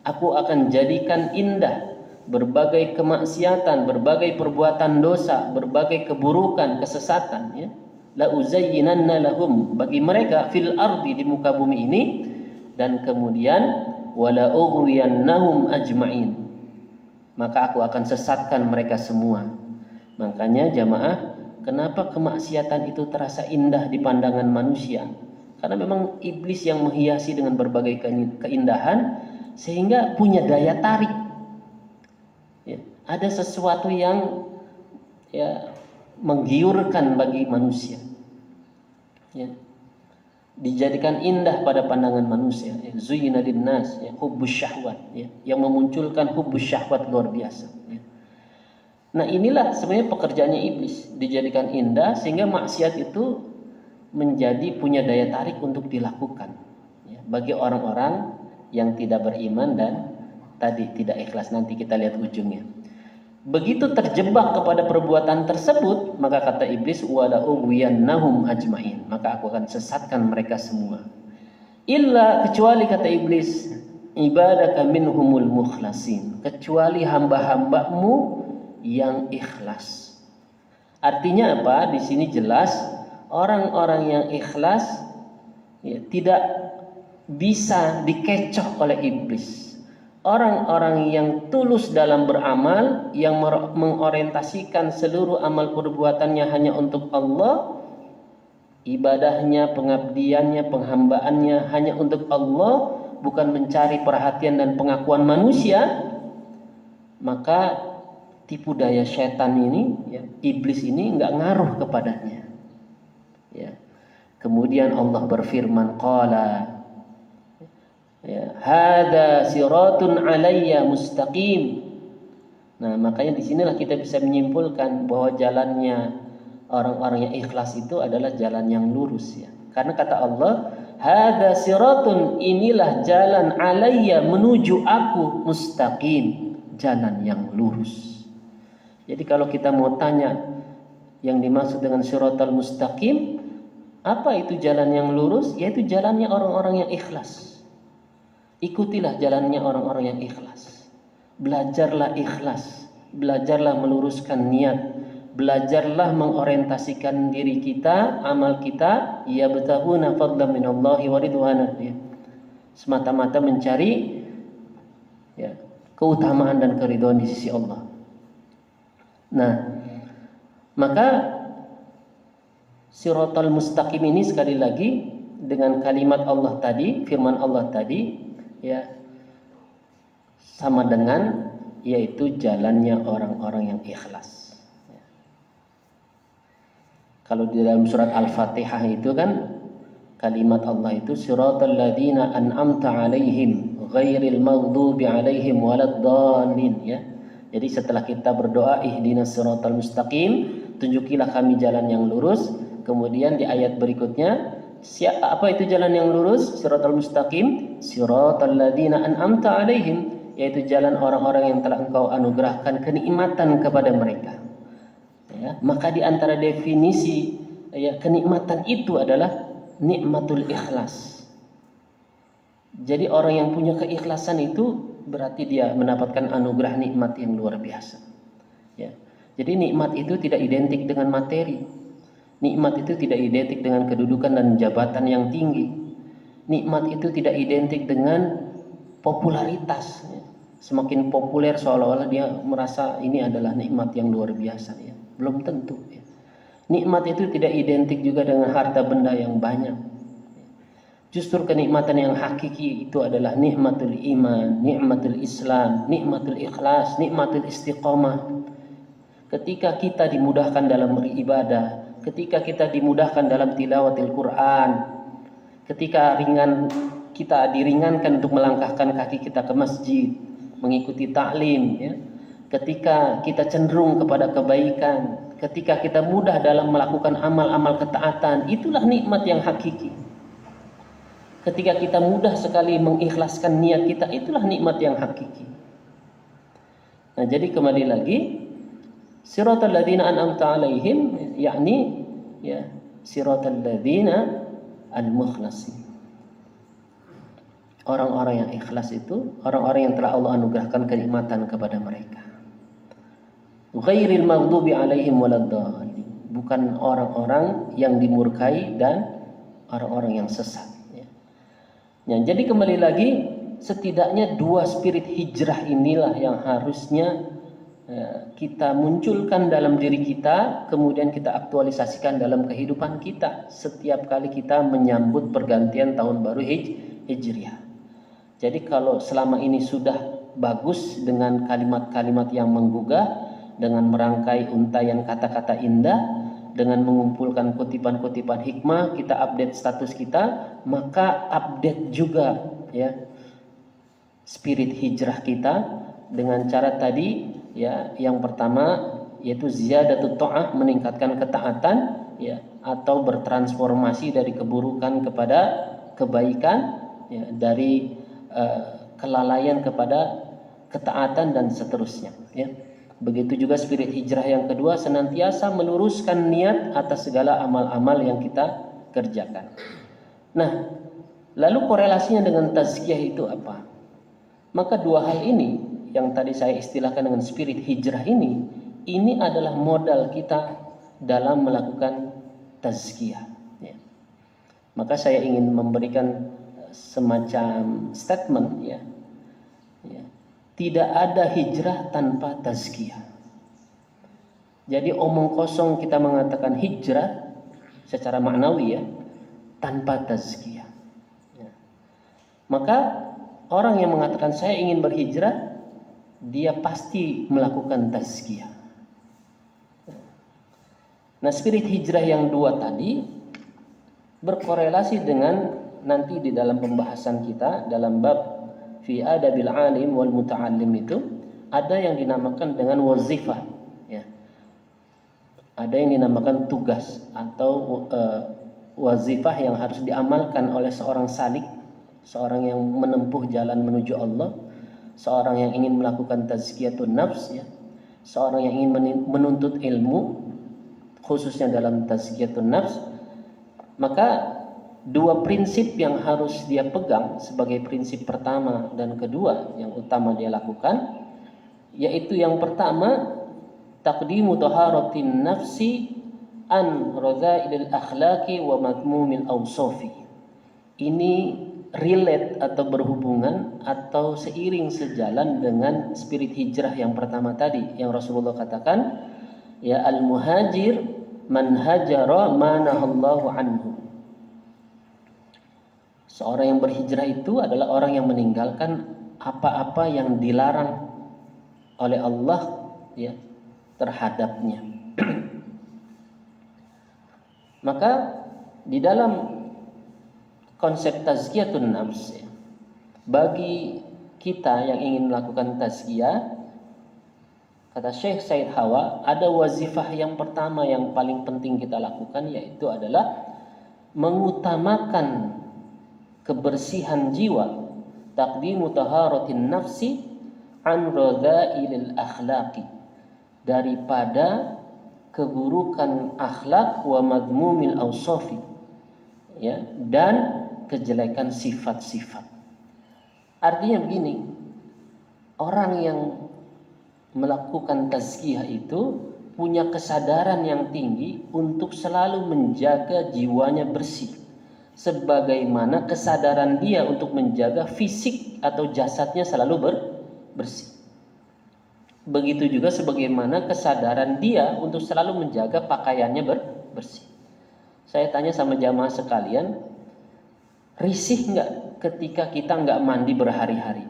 aku akan jadikan indah berbagai kemaksiatan, berbagai perbuatan dosa, berbagai keburukan, kesesatan, ya. La uzayyinanna lahum, bagi mereka, fil ardi, di muka bumi ini, dan kemudian wala ughwiyannahum ajma'in, maka aku akan sesatkan mereka semua. Makanya jamaah, kenapa kemaksiatan itu terasa indah di pandangan manusia? Karena memang iblis yang menghiasi dengan berbagai keindahan, sehingga punya daya tarik, ya. Ada sesuatu yang, ya, menggiurkan bagi manusia, ya. Dijadikan indah pada pandangan manusia, ya. Zuyyina linnas, ya, hubbus syahwat, ya, yang memunculkan hubbus syahwat luar biasa, ya. Nah, inilah sebenarnya pekerjaannya iblis, dijadikan indah sehingga maksiat itu menjadi punya daya tarik untuk dilakukan, ya, bagi orang-orang yang tidak beriman dan tadi tidak ikhlas, nanti kita lihat ujungnya. Begitu terjebak kepada perbuatan tersebut, maka kata iblis, wala ughwiyannahum ajmain, maka aku akan sesatkan mereka semua. Illa, kecuali kata iblis, ibadaka minhumul mukhlasin, kecuali hamba-hambamu yang ikhlas. Artinya apa? Di sini jelas orang-orang yang ikhlas ya, tidak bisa dikecoh oleh iblis. Orang-orang yang tulus dalam beramal, yang mengorientasikan seluruh amal perbuatannya hanya untuk Allah, ibadahnya, pengabdiannya, penghambaannya hanya untuk Allah, bukan mencari perhatian dan pengakuan manusia, maka tipu daya setan ini, ya, iblis ini nggak ngaruh kepadanya. Ya. Kemudian Allah berfirman, qala ya, hada siratun alayya mustaqim. Nah, makanya disinilah kita bisa menyimpulkan bahwa jalannya orang-orang yang ikhlas itu adalah jalan yang lurus, ya. Karena kata Allah, hada siratun, inilah jalan alayya, menuju aku, mustaqim, jalan yang lurus. Jadi kalau kita mau tanya yang dimaksud dengan siratal mustaqim, apa itu jalan yang lurus? Yaitu jalannya orang-orang yang ikhlas. Ikutilah jalannya orang-orang yang ikhlas. Belajarlah ikhlas, belajarlah meluruskan niat, belajarlah mengorientasikan diri kita, amal kita, ya yabtaghuna fadlan minallahi wa ridwana, ya. Semata-mata mencari ya, keutamaan dan keridhaan di sisi Allah. Nah, maka siratal mustaqim ini sekali lagi dengan kalimat Allah tadi, firman Allah tadi, ya, sama dengan yaitu jalannya orang-orang yang ikhlas. Ya. Kalau di dalam surat Al-Fatihah itu kan kalimat Allah itu siratal ladzina an'amta 'alaihim ghairil maghdubi 'alaihim waladdallin, ya. Jadi setelah kita berdoa ihdinas siratal mustaqim, tunjukilah kami jalan yang lurus, kemudian di ayat berikutnya apa itu jalan yang lurus? Siratal mustaqim, siratal ladzina an'amta 'alaihim, yaitu jalan orang-orang yang telah Engkau anugerahkan kenikmatan kepada mereka. Ya, maka di antara definisi ya, kenikmatan itu adalah nikmatul ikhlas. Jadi orang yang punya keikhlasan itu berarti dia mendapatkan anugerah nikmat yang luar biasa. Ya. Jadi nikmat itu tidak identik dengan materi. Nikmat itu tidak identik dengan kedudukan dan jabatan yang tinggi. Nikmat itu tidak identik dengan popularitas. Semakin populer seolah-olah dia merasa ini adalah nikmat yang luar biasa. Ya. Belum tentu. Ya. Nikmat itu tidak identik juga dengan harta benda yang banyak. Justru kenikmatan yang hakiki itu adalah nikmatul iman, nikmatul Islam, nikmatul ikhlas, nikmatul istiqamah. Ketika kita dimudahkan dalam beribadah, ketika kita dimudahkan dalam tilawatil Quran, ketika kita diringankan untuk melangkahkan kaki kita ke masjid, mengikuti taklim, ya. Ketika kita cenderung kepada kebaikan, ketika kita mudah dalam melakukan amal-amal ketaatan, itulah nikmat yang hakiki. Ketika kita mudah sekali mengikhlaskan niat kita, itulah nikmat yang hakiki. Nah, jadi kembali lagi, siratal ladzina an'amta 'alaihim, yakni ya, siratal ladzina al-mukhlasin. Orang-orang yang ikhlas itu orang-orang yang telah Allah anugerahkan kenikmatan kepada mereka. Ghairil maghdubi 'alaihim waladdallin, bukan orang-orang yang dimurkai dan orang-orang yang sesat. Ya, jadi kembali lagi, setidaknya dua spirit hijrah inilah yang harusnya kita munculkan dalam diri kita, kemudian kita aktualisasikan dalam kehidupan kita setiap kali kita menyambut pergantian tahun baru Hijriah. Jadi kalau selama ini sudah bagus dengan kalimat-kalimat yang menggugah, dengan merangkai untayan kata-kata indah, dengan mengumpulkan kutipan-kutipan hikmah, kita update status kita, maka update juga ya spirit hijrah kita dengan cara tadi, ya, yang pertama yaitu ziyadatut ta'ah, meningkatkan ketaatan, ya, atau bertransformasi dari keburukan kepada kebaikan, ya, dari kelalaian kepada ketaatan dan seterusnya, ya. Begitu juga spirit hijrah yang kedua, senantiasa meluruskan niat atas segala amal-amal yang kita kerjakan. Nah, lalu korelasinya dengan tazkiyah itu apa? Maka dua hal ini yang tadi saya istilahkan dengan spirit hijrah ini adalah modal kita dalam melakukan tazkiyah, ya. Maka saya ingin memberikan semacam statement, ya. Tidak ada hijrah tanpa tazkiyah. Jadi omong kosong kita mengatakan hijrah secara maknawi, ya, tanpa tazkiyah, ya. Maka orang yang mengatakan saya ingin berhijrah, dia pasti melakukan tazkiyah. Nah, spirit hijrah yang dua tadi berkorelasi dengan nanti di dalam pembahasan kita dalam bab fi adabil alim wal muta'allim itu ada yang dinamakan dengan wazifah, ya. Ada yang dinamakan tugas atau wazifah yang harus diamalkan oleh seorang salik, seorang yang menempuh jalan menuju Allah, seorang yang ingin melakukan tazkiyatun nafs, ya. Seorang yang ingin menuntut ilmu khususnya dalam tazkiyatun nafs. Maka dua prinsip yang harus dia pegang sebagai prinsip pertama dan kedua yang utama dia lakukan, yaitu yang pertama taqdimu taharatin nafsi an radha'il akhlaqi wa madmumil awsafi. Ini relate atau berhubungan atau seiring sejalan dengan spirit hijrah yang pertama tadi yang Rasulullah katakan, ya al muhajir man hajara ma nahallahu anhu. Seorang yang berhijrah itu adalah orang yang meninggalkan apa-apa yang dilarang oleh Allah, ya, terhadapnya. Maka di dalam konsep tazkiyatun nafs, ya, bagi kita yang ingin melakukan tazkiyah, kata Syekh Said Hawa, ada wazifah yang pertama yang paling penting kita lakukan, yaitu adalah mengutamakan kebersihan jiwa, taqdimu taharatin nafsi an radha'ilil akhlaqi, daripada keburukan akhlak wa madmumil awsafi, ya, dan kejelekan sifat-sifat. Artinya begini, orang yang melakukan tazkiyah itu punya kesadaran yang tinggi untuk selalu menjaga jiwanya bersih, sebagaimana kesadaran dia untuk menjaga fisik atau jasadnya selalu bersih. Begitu juga sebagaimana kesadaran dia untuk selalu menjaga pakaiannya bersih. Saya tanya sama jamaah sekalian, risih nggak ketika kita nggak mandi berhari-hari?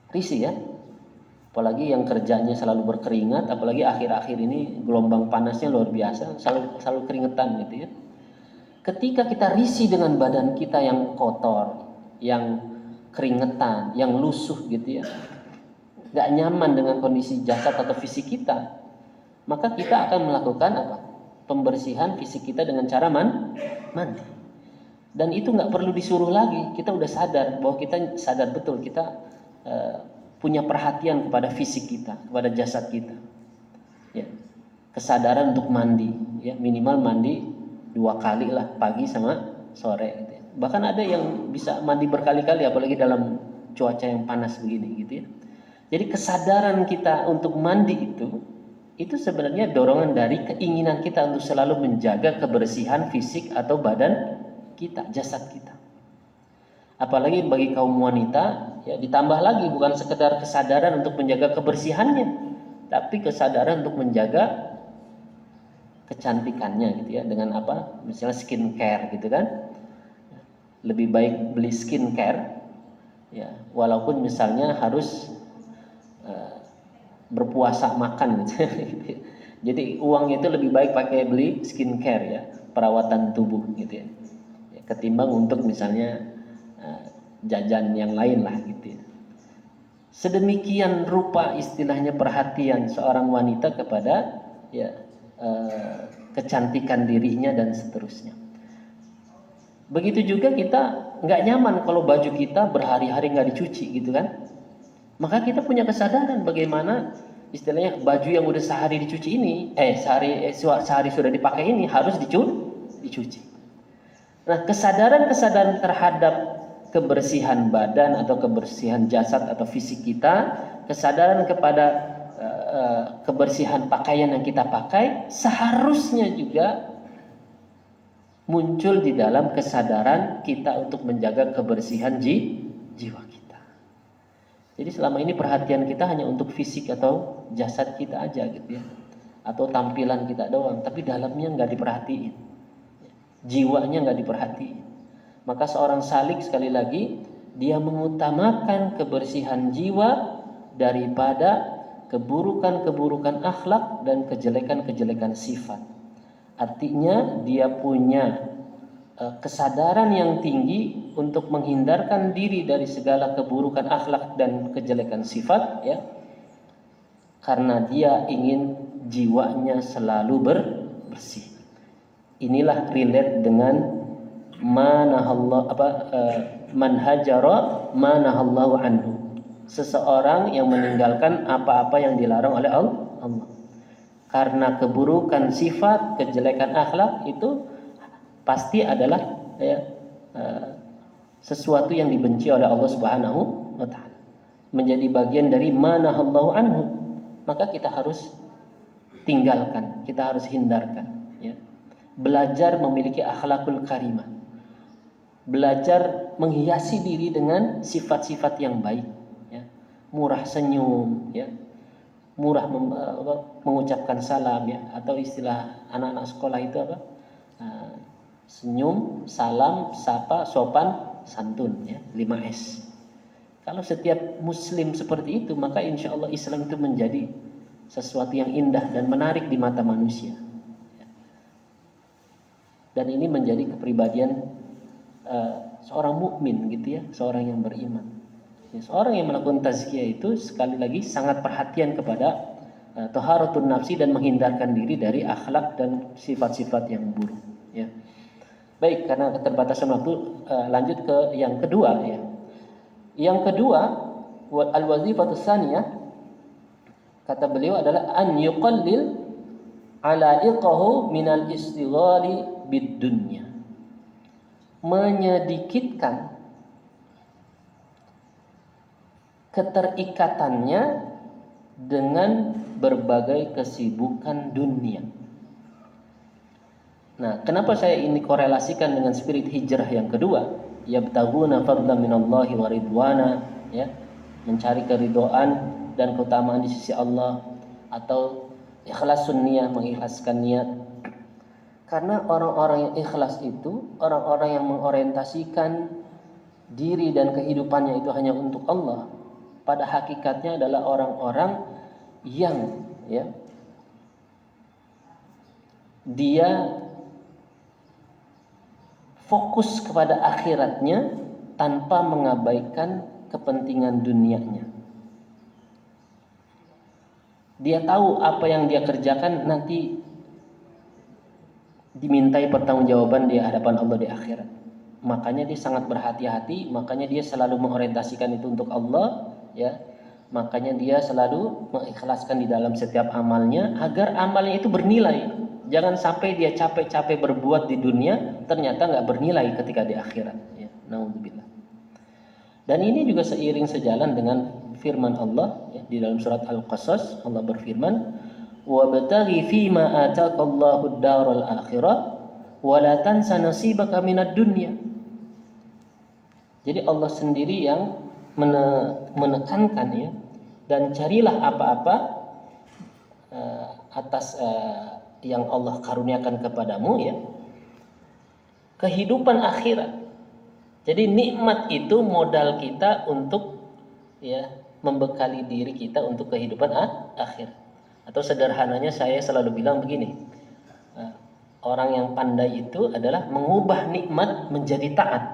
Risih, ya? Apalagi yang kerjanya selalu berkeringat, apalagi akhir-akhir ini gelombang panasnya luar biasa, selalu keringetan gitu, ya. Ketika kita risih dengan badan kita yang kotor, yang keringetan, yang lusuh gitu, ya, gak nyaman dengan kondisi jasad atau fisik kita, maka kita akan melakukan apa? Pembersihan fisik kita dengan cara mandi. Dan itu gak perlu disuruh lagi, kita udah sadar bahwa kita sadar betul kita punya perhatian kepada fisik kita, kepada jasad kita, ya. Kesadaran untuk mandi, ya, minimal mandi 2 kali lah, pagi sama sore gitu, ya. Bahkan ada yang bisa mandi berkali-kali apalagi dalam cuaca yang panas begini gitu, ya. Jadi kesadaran kita untuk mandi itu sebenarnya dorongan dari keinginan kita untuk selalu menjaga kebersihan fisik atau badan kita, jasad kita. Apalagi bagi kaum wanita, ya, ditambah lagi bukan sekedar kesadaran untuk menjaga kebersihannya, tapi kesadaran untuk menjaga kecantikannya gitu, ya, dengan apa? Misalnya skincare gitu kan. Lebih baik beli skincare, ya, walaupun misalnya harus berpuasa makan gitu. Jadi uang itu lebih baik pakai beli skincare, ya, perawatan tubuh gitu, ya, ketimbang untuk misalnya jajan yang lain lah gitu, ya. Sedemikian rupa istilahnya perhatian seorang wanita kepada, ya, kecantikan dirinya dan seterusnya. Begitu juga kita nggak nyaman kalau baju kita berhari-hari nggak dicuci gitu kan. Maka kita punya kesadaran bagaimana istilahnya baju yang udah sehari dicuci ini, sehari sudah dipakai ini harus dicuci. Nah, kesadaran terhadap kebersihan badan atau kebersihan jasad atau fisik kita, kesadaran kepada kebersihan pakaian yang kita pakai seharusnya juga muncul di dalam kesadaran kita untuk menjaga kebersihan jiwa kita. Jadi selama ini perhatian kita hanya untuk fisik atau jasad kita aja gitu ya, atau tampilan kita doang, tapi dalamnya nggak diperhatiin, jiwanya nggak diperhatiin. Maka seorang salik sekali lagi dia mengutamakan kebersihan jiwa daripada keburukan-keburukan akhlak dan kejelekan-kejelekan sifat. Artinya dia punya kesadaran yang tinggi untuk menghindarkan diri dari segala keburukan akhlak dan kejelekan sifat ya. Karena dia ingin jiwanya selalu bersih. Inilah relate dengan manhajara manahallahu anhu. Seseorang yang meninggalkan apa-apa yang dilarang oleh Allah. Karena keburukan sifat, kejelekan akhlak itu pasti adalah sesuatu yang dibenci oleh Allah Subhanahu wa taala. Menjadi bagian dari manahallahu anhu. Maka kita harus tinggalkan, kita harus hindarkan ya. Belajar memiliki akhlakul karimah. Belajar menghiasi diri dengan sifat-sifat yang baik. Murah senyum ya, murah mengucapkan salam ya, atau istilah anak-anak sekolah itu apa, senyum, salam, sapa, sopan, santun ya, 5S. Kalau setiap muslim seperti itu, maka insya Allah Islam itu menjadi sesuatu yang indah dan menarik di mata manusia ya. Dan ini menjadi kepribadian seorang mukmin gitu ya, seorang yang beriman. Seorang yang melakukan tazkiyah itu sekali lagi sangat perhatian kepada taharatun nafsi dan menghindarkan diri dari akhlak dan sifat-sifat yang buruk ya. Baik, karena keterbatasan waktu lanjut ke yang kedua ya. Yang kedua, al-wazifatus tsaniyah kata beliau adalah an yuqallil alaiqahu minal istighali bid dunya. Menyedikitkan keterikatannya dengan berbagai kesibukan dunia. Nah, kenapa saya ini korelasikan dengan spirit hijrah yang kedua? Yabtaghuna fadlan minallahi wa ridwana ya, mencari keridhaan dan keutamaan di sisi Allah, atau ikhlasun niyah, mengikhlaskan niat. Karena orang-orang yang ikhlas itu orang-orang yang mengorientasikan diri dan kehidupannya itu hanya untuk Allah. Pada hakikatnya adalah orang-orang yang ya, dia fokus kepada akhiratnya tanpa mengabaikan kepentingan dunianya. Dia tahu apa yang dia kerjakan nanti dimintai pertanggungjawaban di hadapan Allah di akhirat. Makanya dia sangat berhati-hati, makanya dia selalu mengorientasikan itu untuk Allah ya. Makanya dia selalu mengikhlaskan di dalam setiap amalnya agar amalnya itu bernilai. Jangan sampai dia capek-capek berbuat di dunia ternyata nggak bernilai ketika di akhirat ya. Naudzubillah. Dan ini juga seiring sejalan dengan firman Allah ya, di dalam surat Al-Qasas Allah berfirman, "Wabtaghi fima ataqallahu ad-daral akhirah wa la tansa nasibaka minad dunya." Jadi Allah sendiri yang menekankan ya, dan carilah apa-apa atas yang Allah karuniakan kepadamu ya, kehidupan akhirat. Jadi nikmat itu modal kita untuk ya membekali diri kita untuk kehidupan akhir. Atau sederhananya saya selalu bilang begini, orang yang pandai itu adalah mengubah nikmat menjadi taat.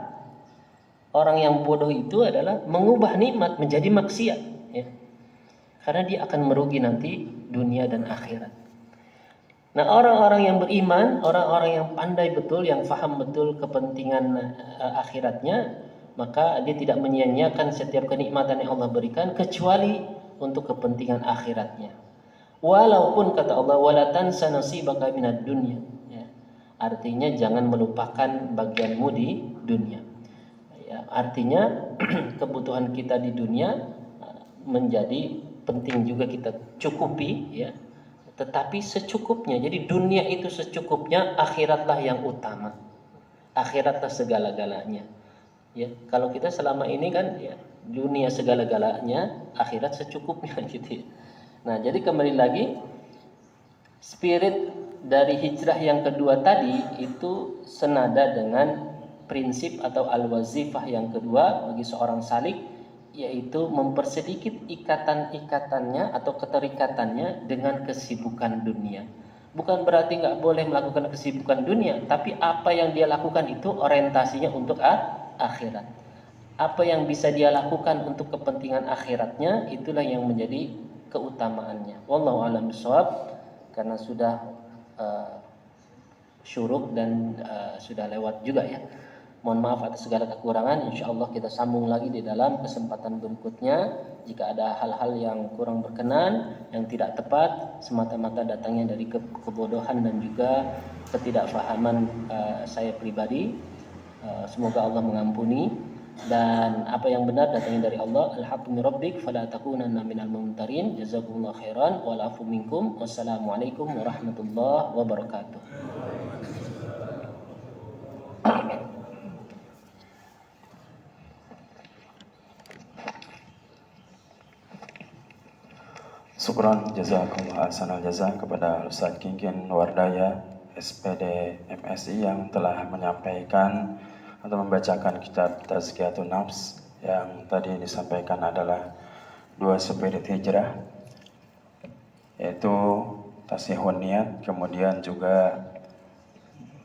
Orang yang bodoh itu adalah mengubah nikmat menjadi maksiat ya. Karena dia akan merugi nanti dunia dan akhirat. Nah, orang-orang yang beriman, orang-orang yang pandai betul, yang faham betul kepentingan akhiratnya, maka dia tidak menyia-nyiakan setiap kenikmatan yang Allah berikan kecuali untuk kepentingan akhiratnya. Walaupun kata Allah wala tansa nasibaka minad dunya, ya. Artinya jangan melupakan bagianmu di dunia. Ya, artinya kebutuhan kita di dunia menjadi penting juga kita cukupi, ya. Tetapi secukupnya. Jadi dunia itu secukupnya, akhiratlah yang utama. Akhiratlah segala-galanya. Ya, kalau kita selama ini kan ya dunia segala-galanya, akhirat secukupnya gitu ya. Nah, jadi kembali lagi spirit dari hijrah yang kedua tadi itu senada dengan prinsip atau al-wazifah yang kedua bagi seorang salik, yaitu mempersedikit ikatan-ikatannya atau keterikatannya dengan kesibukan dunia. Bukan berarti nggak boleh melakukan kesibukan dunia, tapi apa yang dia lakukan itu orientasinya untuk akhirat. Apa yang bisa dia lakukan untuk kepentingan akhiratnya, itulah yang menjadi keutamaannya. Wallahu a'lam bishawab. Karena sudah syuruk dan sudah lewat juga ya. Mohon maaf atas segala kekurangan. InsyaAllah kita sambung lagi di dalam kesempatan berikutnya. Jika ada hal-hal yang kurang berkenan, yang tidak tepat, semata-mata datangnya dari kebodohan dan juga ketidakfahaman saya pribadi, semoga Allah mengampuni. Dan apa yang benar datangnya dari Allah. Al-haqqu min rabbik fala takunanna minal mumtarin. Jazakumullah khairan wal afu minkum. Wassalamualaikum warahmatullahi wabarakatuh. Syukran jazakumullah ahsanal jazak kepada Ustaz Kingkin Wardaya SPD MSI yang telah menyampaikan atau membacakan kitab Tazkiyatun Nafs. Yang tadi disampaikan adalah dua spirit hijrah, yaitu tasihun niat, kemudian juga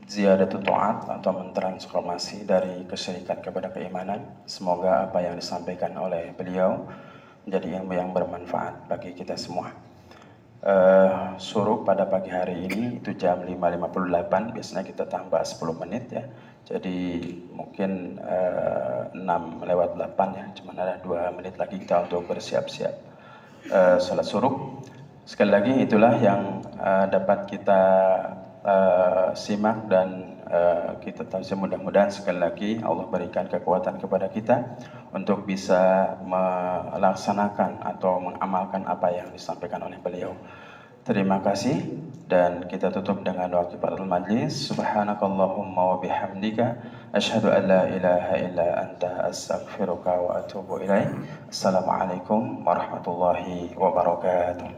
ziyadatul ta'at atau mentransformasi dari kesyirikan kepada keimanan. Semoga apa yang disampaikan oleh beliau menjadi ilmu yang bermanfaat bagi kita semua. Suruh pada pagi hari ini itu jam 5.58, biasanya kita tambah 10 menit ya. Jadi mungkin 6:08 ya, cuma ada 2 menit lagi kita untuk bersiap-siap salat suruh. Sekali lagi itulah yang dapat kita simak dan kita tahu. Mudah-mudahan sekali lagi Allah berikan kekuatan kepada kita untuk bisa melaksanakan atau mengamalkan apa yang disampaikan oleh beliau. Terima kasih dan kita tutup dengan doa kifaratul majlis. Subhanakallahumma wa bihamdika asyhadu an la ilaha illa anta astaghfiruka wa atubu ilaik. Assalamualaikum warahmatullahi wabarakatuh.